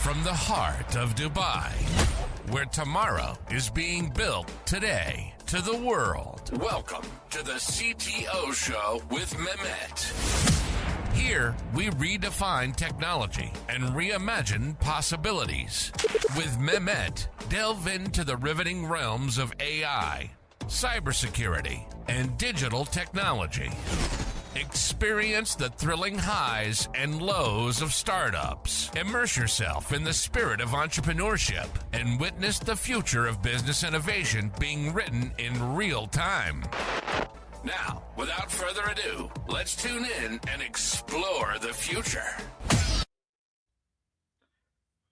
from the heart of Dubai, where tomorrow is being built today, to the world. Welcome to the CTO Show with Mehmet. Here, we redefine technology and reimagine possibilities. With Mehmet, delve into the riveting realms of AI, cybersecurity, and digital technology. Experience the thrilling highs and lows of startups. Immerse yourself in the spirit of entrepreneurship and witness the future of business innovation being written in real time. Now, without further ado, let's tune in and explore the future.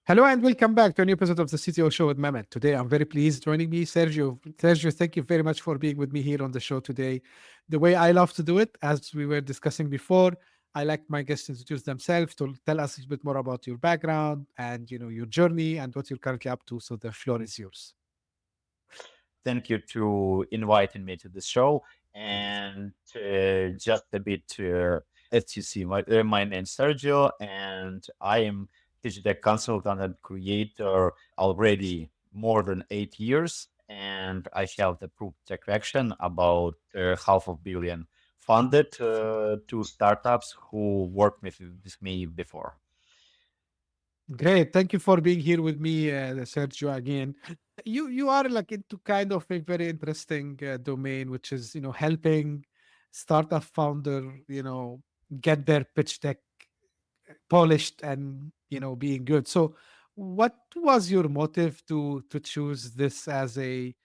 Hello and welcome back to a new episode of the CTO Show with Mehmet. Today, I'm very pleased joining me, Sergio. Sergio, thank you very much for being with me here on the show today. The way I love to do it, as we were discussing before, I like my guests to introduce themselves, to tell us a bit more about your background and your journey and what you're currently up to. So the floor is yours. Thank you to inviting me to the show. And just a bit, as you see, my name is Sergio, and I am digital consultant and creator already more than 8 years, and I have the proof traction about $500 million funded to startups who worked with me before. Great, thank you for being here with me, Sergio. Again, you are like into kind of a very interesting domain, which is helping startup founder get their pitch deck polished and being good. So what was your motive to choose this as a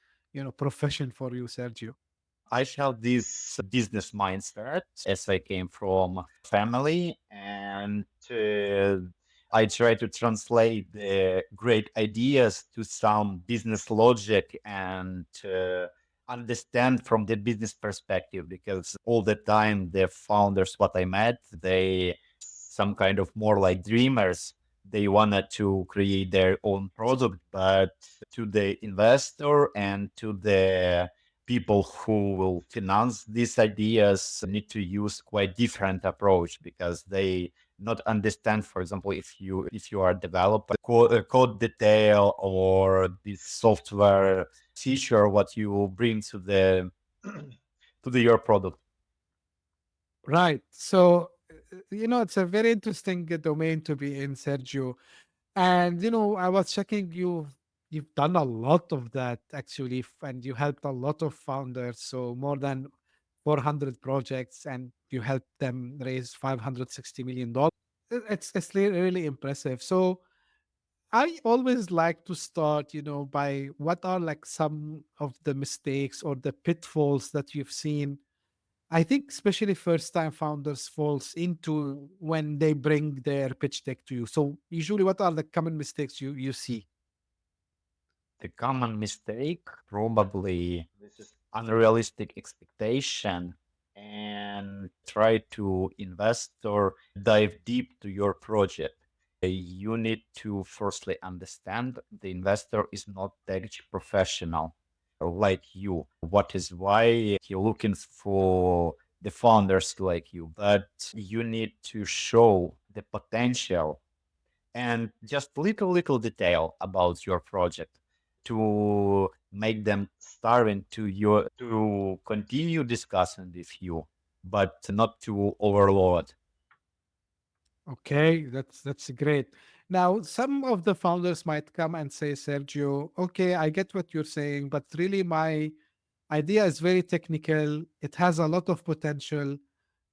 profession for you, Sergio? I have this business mindset as I came from family, and I try to translate the great ideas to some business logic and understand from the business perspective, because all the time the founders what I met, they some kind of more like dreamers. They wanted to create their own product, but to the investor and to the people who will finance these ideas need to use quite different approach, because they not understand, for example, if you are developer code detail or this software feature, what you bring to the your product. Right. So it's a very interesting domain to be in, Sergio. And I was checking you've done a lot of that actually, and you helped a lot of founders. So more than 400 projects, and you helped them raise $560 million. It's really impressive. So I always like to start, by what are like some of the mistakes or the pitfalls that you've seen. I think especially first time founders falls into when they bring their pitch deck to you. So usually what are the common mistakes you see? The common mistake, probably this is unrealistic expectation, and try to invest or dive deep to your project. You need to firstly understand the investor is not tech professional like you. What is why you're looking for the founders like you, but you need to show the potential and just little detail about your project to make them starving to continue discussing with you, but not to overload. Okay, that's great. Now, some of the founders might come and say, Sergio, okay, I get what you're saying, but really my idea is very technical. It has a lot of potential,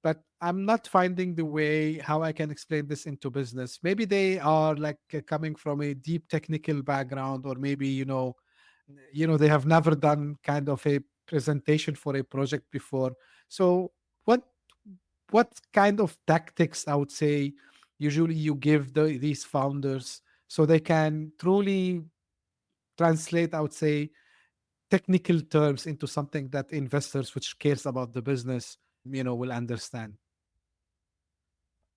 but I'm not finding the way how I can explain this into business. Maybe they are like coming from a deep technical background, or maybe they have never done kind of a presentation for a project before. So what kind of tactics, I would say, usually you give these founders so they can truly translate, I would say, technical terms into something that investors which cares about the business will understand?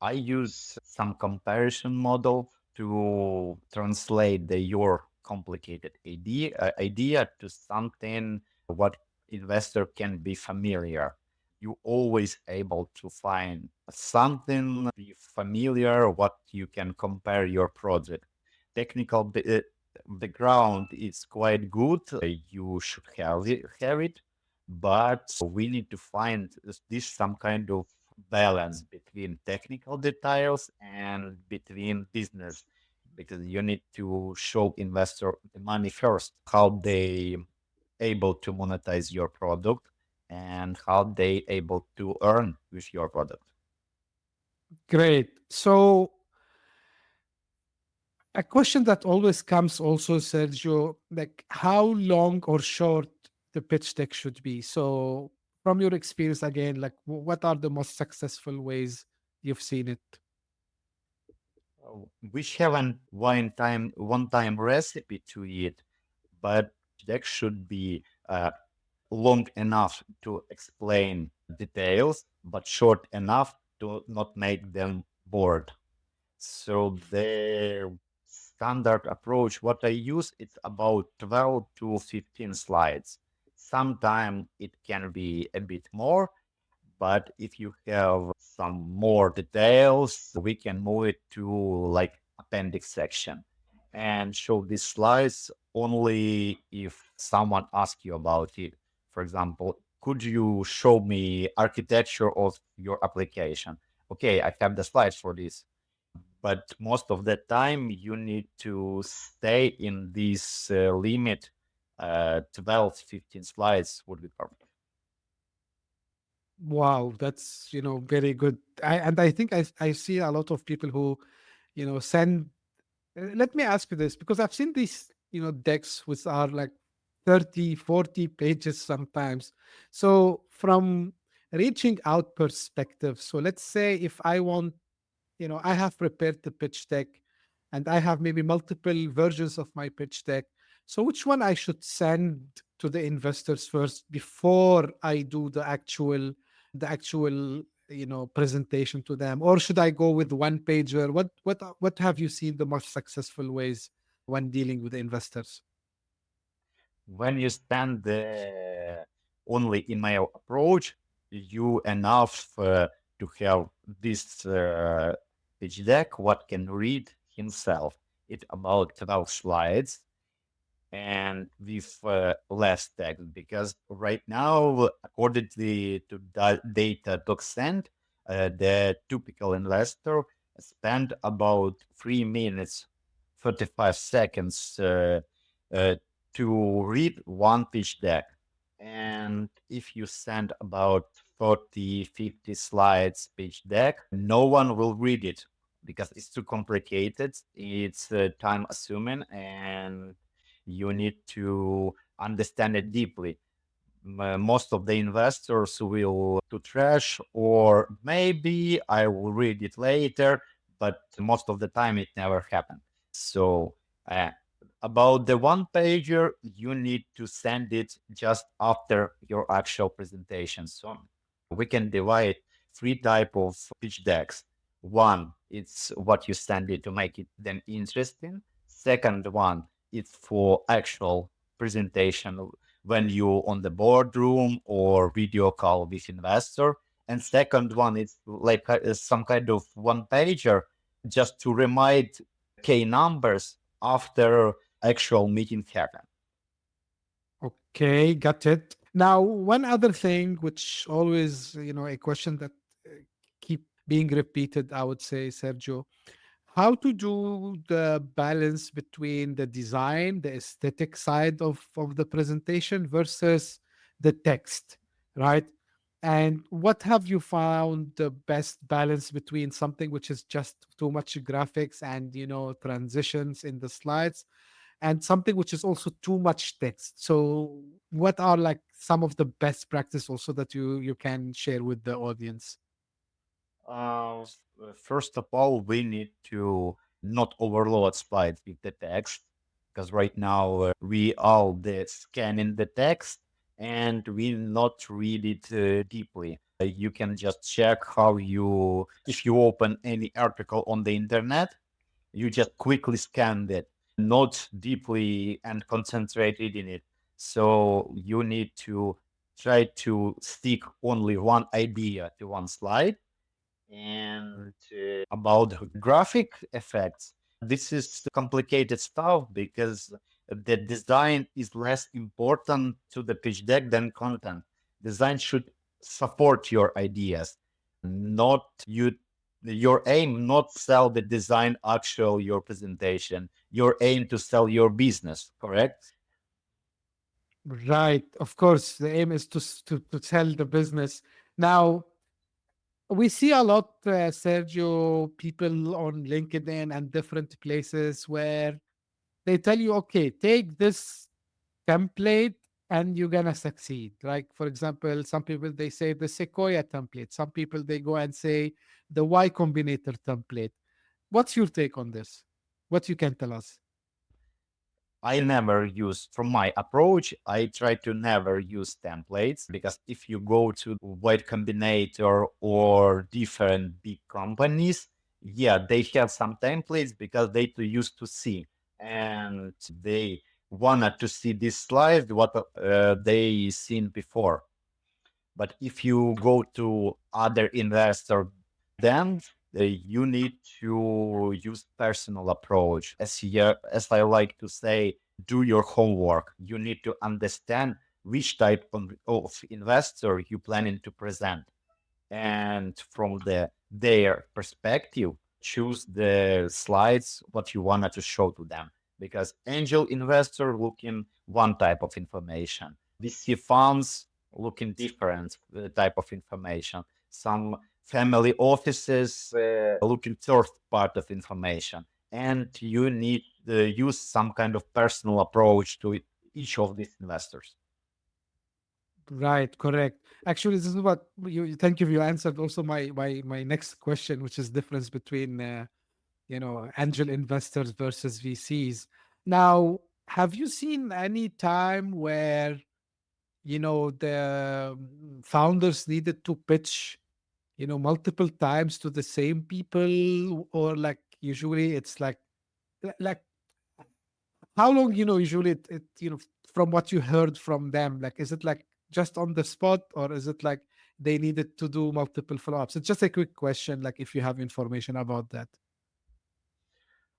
I use some comparison model to translate your complicated idea to something what investor can be familiar. You always able to find something be familiar what you can compare your project. technical background is quite good. You should have it, but we need to find this some kind of balance between technical details and between business, because you need to show investor the money first, how they able to monetize your product and how they able to earn with your product. Great. So a question that always comes also, Sergio, like how long or short the pitch deck should be. So from your experience again, like what are the most successful ways you've seen it? We haven't one time recipe to it, but that should be long enough to explain details, but short enough to not make them bored. So the standard approach, what I use, it's about 12 to 15 slides. Sometimes it can be a bit more, but if you have some more details, we can move it to like appendix section and show these slides only if someone asks you about it. For example, could you show me architecture of your application? Okay, I have the slides for this, but most of the time you need to stay in this limit. 12, 15 slides would be perfect. Wow, that's very good. And I think I see a lot of people who send. Let me ask you this because I've seen these decks which are like 30, 40 pages sometimes. So from reaching out perspective, so let's say if I want, I have prepared the pitch deck and I have maybe multiple versions of my pitch deck. So which one I should send to the investors first before I do the actual presentation to them, or should I go with one pager? What have you seen the most successful ways when dealing with investors? When you stand the only email approach, you enough to have this pitch deck what can read himself. It's about 12 slides and with less text, because right now, according to data docsend, the typical investor spend about 3 minutes 35 seconds uh, to read one pitch deck. And if you send about 40, 50 slides pitch deck, no one will read it because it's too complicated. It's time assuming, and you need to understand it deeply. Most of the investors will to trash, or maybe I will read it later, but most of the time it never happened. So uh, about the one pager, you need to send it just after your actual presentation. So we can divide three type of pitch decks. One, it's what you send it to make it then interesting. Second one, it's for actual presentation when you on the boardroom or video call with investor. And second one is like some kind of one pager just to remind key numbers after actual meeting happen. Okay, got it. Now, one other thing, which always, a question that keep being repeated, I would say, Sergio, how to do the balance between the design, the aesthetic side of the presentation versus the text, right? And what have you found the best balance between something which is just too much graphics and transitions in the slides and something which is also too much text? So what are like some of the best practice also that you can share with the audience? First of all, we need to not overload slides with the text, because right now we all the scanning the text and we not read it deeply. You can just check how you, if you open any article on the internet, you just quickly scan it, not deeply and concentrated in it. So you need to try to stick only one idea to one slide. And about graphic effects, This is complicated stuff because the design is less important to the pitch deck than content. Design should support your ideas, not you. Your aim not sell the design actual your presentation. Your aim to sell your business, correct? Right. Of course, the aim is to sell the business. Now, we see a lot, Sergio, people on LinkedIn and different places where they tell you, okay, take this template and you're gonna succeed. Like, for example, some people they say the Sequoia template. Some people they go and say the Y Combinator template. What's your take on this? What you can tell us? I never use, from my approach, I try to never use templates because if you go to White Combinator or different big companies, yeah, they have some templates because they too used to see and they wanted to see this slide, what they seen before. But if you go to other investor, then you need to use personal approach. As I like to say, do your homework. You need to understand which type of investor you planning to present, and from their perspective, choose the slides what you wanted to show to them. Because angel investor looking one type of information, VC funds looking different type of information, some family offices looking third part of information, and you need to use some kind of personal approach to each of these investors. Right, correct. Actually, this is what you thank you. You answered also my next question, which is difference between angel investors versus VCs. Now, have you seen any time where the founders needed to pitch multiple times to the same people, or like usually it's like how long usually it from what you heard from them, like is it like just on the spot, or is it like they needed to do multiple follow-ups? It's just a quick question, like if you have information about that.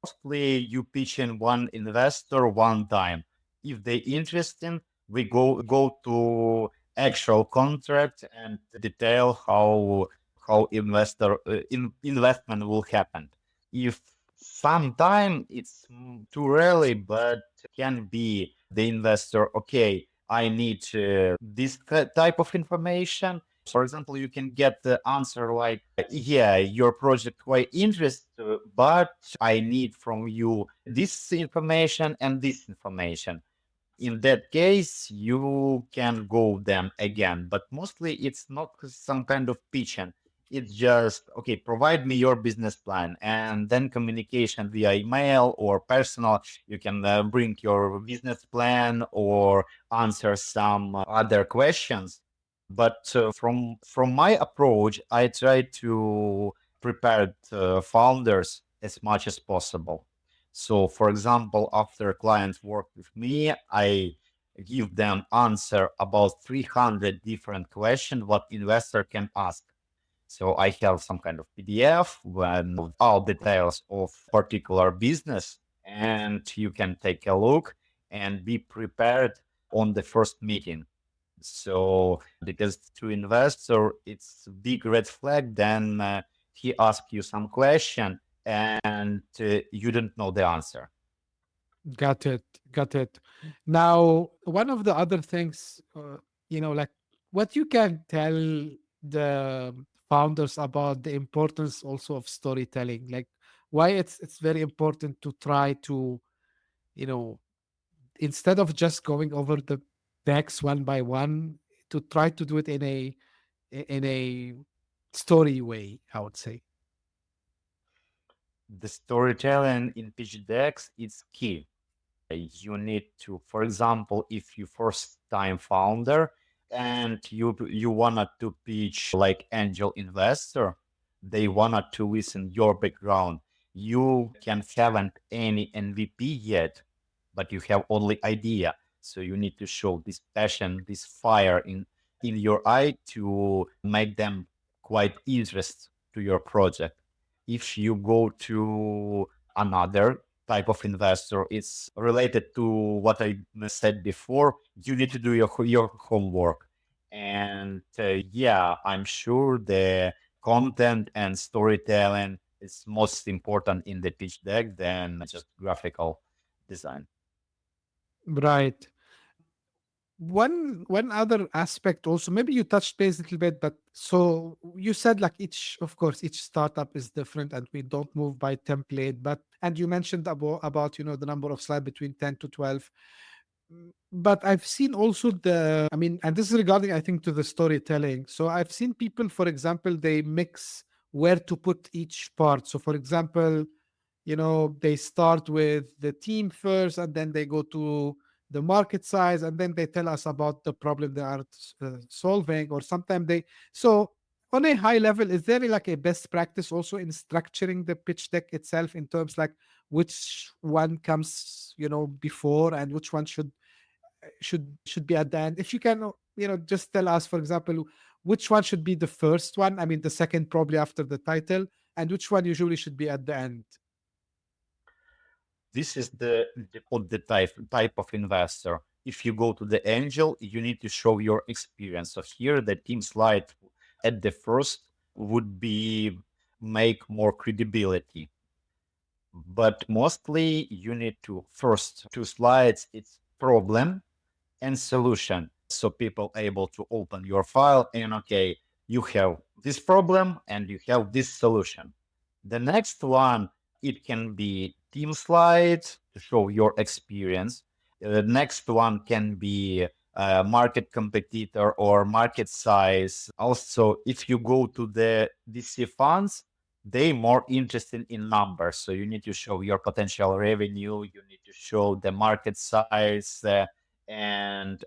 Mostly you pitch in one investor one time. If they interesting, we go to actual contract and detail how investor investment will happen. If sometime it's too early, but can be the investor, okay, I need this type of information. For example, you can get the answer like, yeah, your project quite interesting, but I need from you this information and this information. In that case, you can go them again, but mostly it's not some kind of pitching. It's just, okay, provide me your business plan, and then communication via email or personal. You can bring your business plan or answer some other questions. But from my approach, I try to prepare founders as much as possible. So, for example, after clients work with me, I give them answer about 300 different questions what investor can ask. So I have some kind of PDF with all details of particular business, and you can take a look and be prepared on the first meeting. So because to investor, it's a big red flag. Then he asks you some question and you don't know the answer. Got it. Got it. Now, one of the other things, like what you can tell the founders about the importance also of storytelling, like why it's very important to try to, you know, instead of just going over the decks one by one, to try to do it in a story way, I would say. The storytelling in pitch decks is key. You need to, for example, if you first time founder and you wanted to pitch like angel investor, they wanted to listen your background. You can haven't any MVP yet, but you have only idea. So you need to show this passion, this fire in your eye to make them quite interest to your project. If you go to Another type of investor is related to what I said before. You need to do your homework. And yeah, I'm sure the content and storytelling is most important in the pitch deck than just graphical design. Right. One other aspect also, maybe you touched base a little bit, but so you said like of course each startup is different and we don't move by template, but and you mentioned about the number of slides between 10 to 12. But I've seen also I mean, and this is regarding, I think, to the storytelling. So I've seen people, for example, they mix where to put each part. So for example, they start with the team first and then they go to the market size and then they tell us about the problem they are solving, or sometimes so on a high level, is there like a best practice also in structuring the pitch deck itself in terms like which one comes before and which one should be at the end? If you can just tell us, for example, which one should be the first one, I mean the second probably after the title, and which one usually should be at the end. This is the type of investor. If you go to the angel, you need to show your experience. So here, the team slide at the first would be make more credibility. But mostly, you need to first two slides. It's problem and solution. So people able to open your file and okay, you have this problem and you have this solution. The next one, it can be team slides to show your experience. The next one can be market competitor or market size. Also, if you go to the VC funds, they more interested in numbers. So you need to show your potential revenue. You need to show the market size. And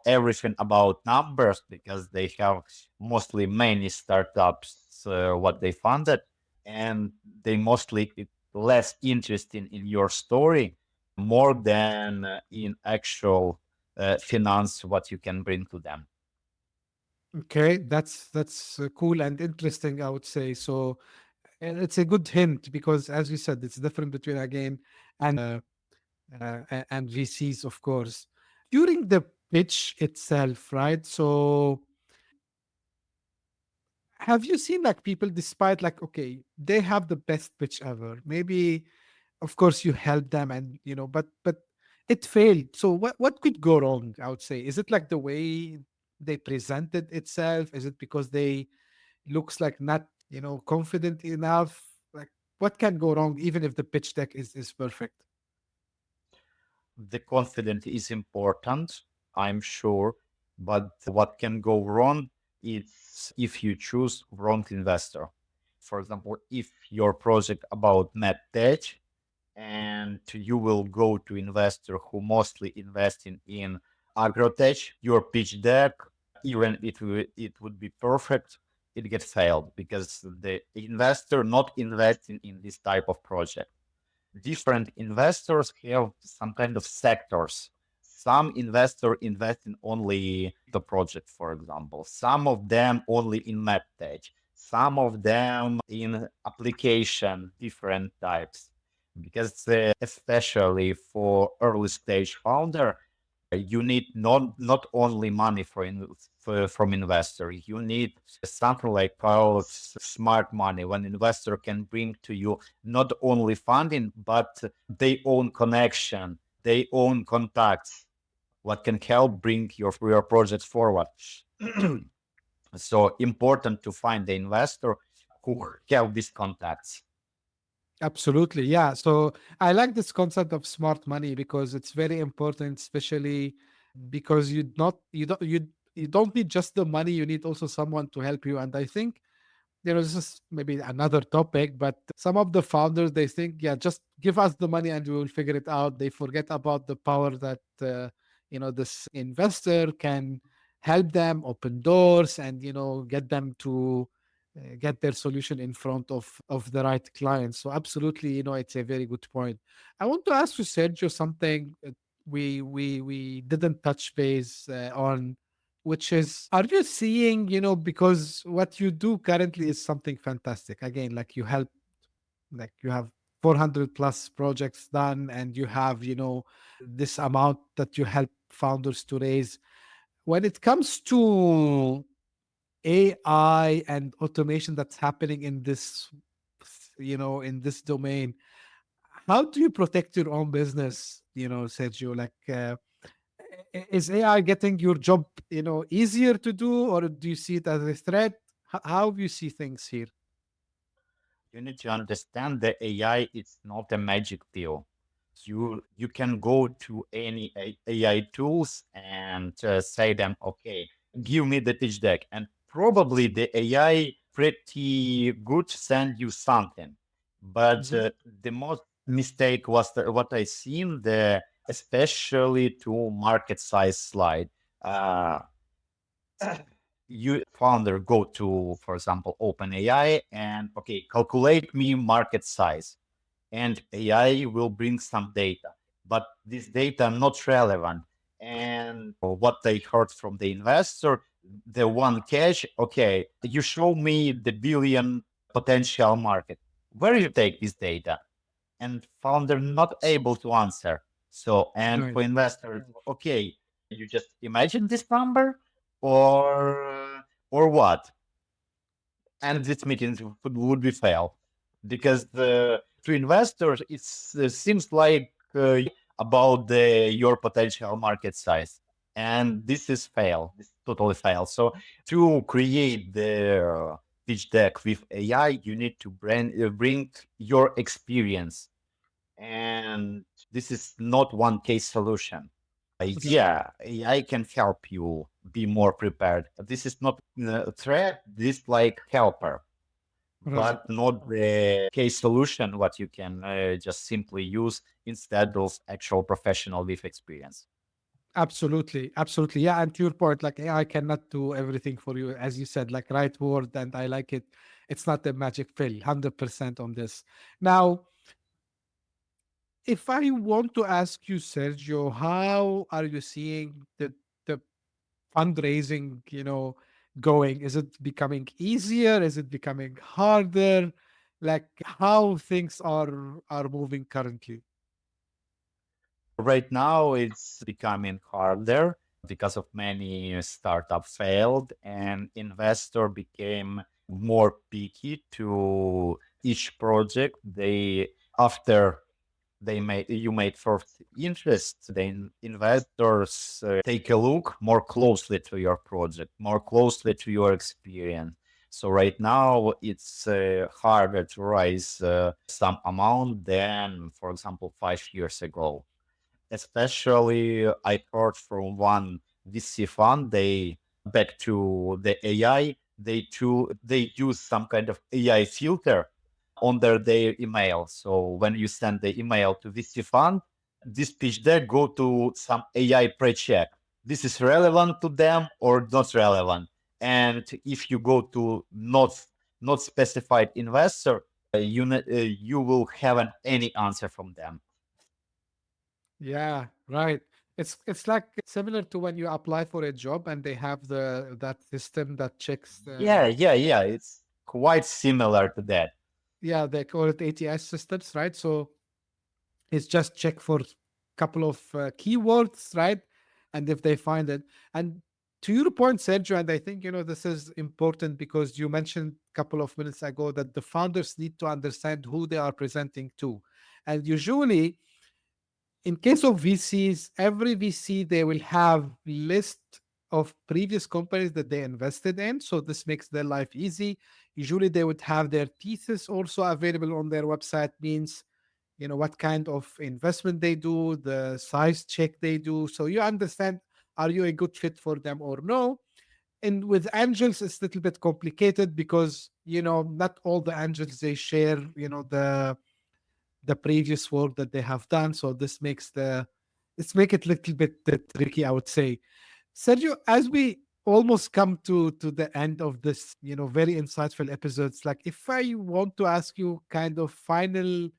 everything about numbers, because they have mostly many startups what they funded, and they mostly less interested in your story more than in actual finance what you can bring to them. Okay, that's cool and interesting, I would say. So, and it's a good hint because, as you said, it's different between again and VCs, of course. During the pitch itself, right? So, have you seen like people, despite like, okay, they have the best pitch ever, maybe, of course, you help them, and but it failed. So, what could go wrong? I would say, is it like the way they presented itself? Is it because they looks like not confident enough? Like, what can go wrong even if the pitch deck is perfect? The confidence is important, I'm sure, but what can go wrong is if you choose wrong investor. For example, if your project about medtech and you will go to investor who mostly investing in agrotech, your pitch deck, even it would be perfect, it gets failed because the investor not investing in this type of project. Different investors have some kind of sectors. Some investor invest in only the project, for example. Some of them only in medtech. Some of them in application, different types. Because especially for early stage founder, you need not only money from investor. You need something like called smart money, when investor can bring to you not only funding but they own connection, they own contacts, what can help bring your project forward. So important to find the investor who have these contacts. Absolutely, yeah. So I like this concept of smart money because it's very important, especially because you don't need just the money, you need also someone to help you. And I think this is maybe another topic, but some of the founders, they think, yeah, just give us the money and we will figure it out. They forget about the power that this investor can help them open doors and get them to get their solution in front of the right clients. So absolutely, it's a very good point. I want to ask you, Sergio, something we didn't touch base on, which is, are you seeing, because what you do currently is something fantastic. Again, like you help, like you have 400 plus projects done, and you have, this amount that you help founders to raise. When it comes to AI and automation that's happening in this, in this domain, how do you protect your own business, Sergio? Like, is AI getting your job, easier to do, or do you see it as a threat? How do you see things here? You need to understand that AI is not a magic pill. You can go to any AI tools and say them, okay, give me the pitch deck, and probably the AI pretty good send you something. But Mhm. the most mistake was what I seen the especially to market size slide. Uh, you founder go to, for example, OpenAI and okay, calculate me market size, and AI will bring some data, but this data not relevant. And what they heard from the investor, the one cash, okay, you show me the billion potential market. Where you take this data? And founder not able to answer. So, and Right. for investor, okay, you just imagine this number or what? And this meeting would be fail because to investors it seems like about your potential market size, and this is fail. This totally fail. So to create the pitch deck with AI, you need to bring your experience, and this is not one case solution. Okay. Yeah, AI can help you be more prepared. This is not a threat. This like helper, Right. but not the case solution. What you can just simply use instead of actual professional with experience. Absolutely. Absolutely. Yeah. And to your point, like AI cannot do everything for you. As you said, like right word, and I like it. It's not a magic pill, 100% on this. Now, if I want to ask you, Sergio, how are you seeing the fundraising, going? Is it becoming easier? Is it becoming harder? Like how things are moving currently? Right now, it's becoming harder because of many startup failed and investor became more picky to each project. They after they made you made first interest, then investors take a look more closely to your project, more closely to your experience. So right now it's harder to raise some amount than, for example, 5 years ago. Especially, I heard from one VC fund, they back to the AI, they use some kind of AI filter under their email. So when you send the email to VC fund, this pitch deck go to some AI pre-check. This is relevant to them or not relevant. And if you go to not specified investor, you will haven't any answer from them. Yeah, right. It's like similar to when you apply for a job and they have that system that checks Yeah, the, yeah, yeah. It's quite similar to that. yeah, they call it ATS systems, right? So it's just check for couple of keywords, right? And if they find it, and to your point, Sergio, and I think this is important because you mentioned a couple of minutes ago that the founders need to understand who they are presenting to, and usually in case of VCs, every VC they will have list of previous companies that they invested in. So this makes their life easy. Usually they would have their thesis also available on their website, means what kind of investment they do, the size check they do. So you understand, are you a good fit for them or no? And with angels, it's a little bit complicated because not all the angels they share, the previous work that they have done. So this makes it's make it a little bit tricky, I would say. Sergio, as we almost come to the end of this, very insightful episodes, like if I want to ask you kind of final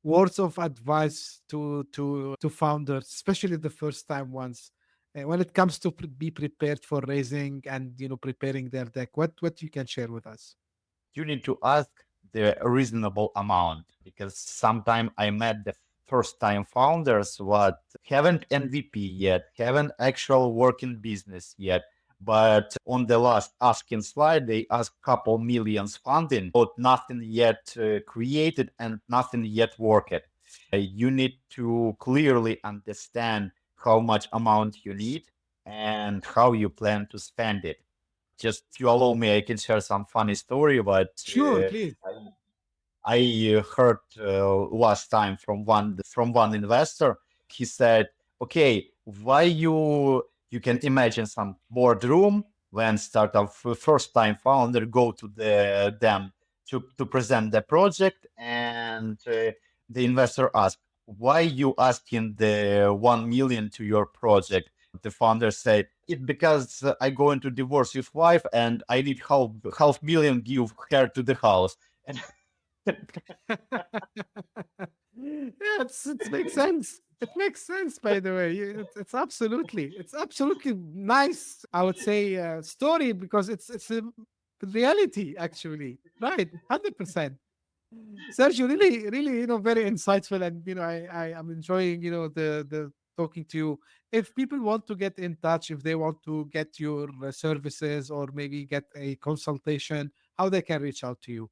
words of advice to founders, especially the first time ones, when it comes to be prepared for raising and preparing their deck, what you can share with us? You need to ask the reasonable amount, because sometimes I met the first time founders what haven't MVP yet, haven't actual working business yet. But on the last asking slide, they asked couple millions funding, but nothing yet created and nothing yet worked. You need to clearly understand how much amount you need and how you plan to spend it. Just if you allow me, I can share some funny story, but Sure, please. I heard last time from one investor. He said, "Okay, why you can imagine some boardroom when startup first time founder go to them to present the project, and the investor asked, why you asking the 1 million to your project?" The founder said, "It because I going to divorce with wife and I need half million give her to the house." And Yeah, it makes sense. It makes sense, by the way. It's absolutely nice. I would say story because it's a reality actually. Right, 100%. Sergio, really, really, very insightful, and I am enjoying, the talking to you. If people want to get in touch, if they want to get your services or maybe get a consultation, how they can reach out to you?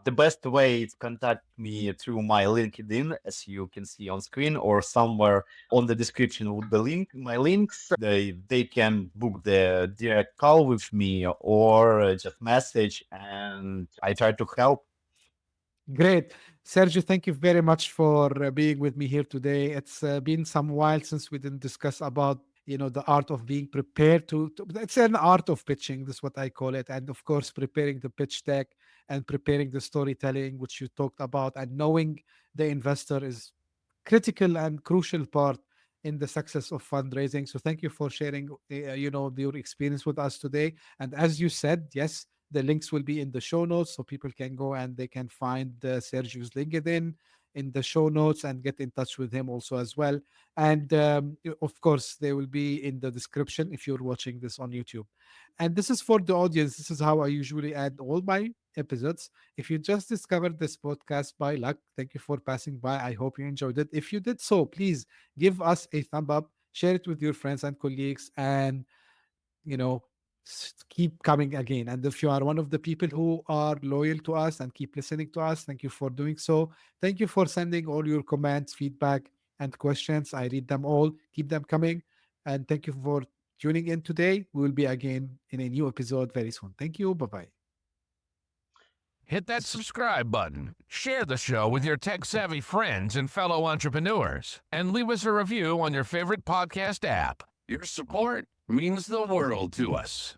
the best way is contact me through my LinkedIn, as you can see on screen, or somewhere on the description would be my links. They can book the direct call with me or just message, and I try to help. Great. Sergio, thank you very much for being with me here today. It's been some while since we didn't discuss about, the art of being prepared it's an art of pitching. This is what I call it. And of course, preparing the pitch deck and preparing the storytelling, which you talked about, and knowing the investor is critical and crucial part in the success of fundraising. So thank you for sharing, your experience with us today. And as you said, yes, the links will be in the show notes, so people can go and they can find Sergio's LinkedIn in the show notes and get in touch with him also as well. And of course, they will be in the description if you're watching this on YouTube. And this is for the audience. This is how I usually add all my episodes. If you just discovered this podcast by luck, thank you for passing by. I hope you enjoyed it. If you did so, please give us a thumb up, share it with your friends and colleagues, and you know keep coming again. And if you are one of the people who are loyal to us and keep listening to us, thank you for doing so. Thank you for sending all your comments, feedback, and questions. I read them all. Keep them coming. And thank you for tuning in today. We will be again in a new episode very soon. Thank you. Bye bye. Hit that subscribe button, share the show with your tech-savvy friends and fellow entrepreneurs, and leave us a review on your favorite podcast app. Your support means the world to us.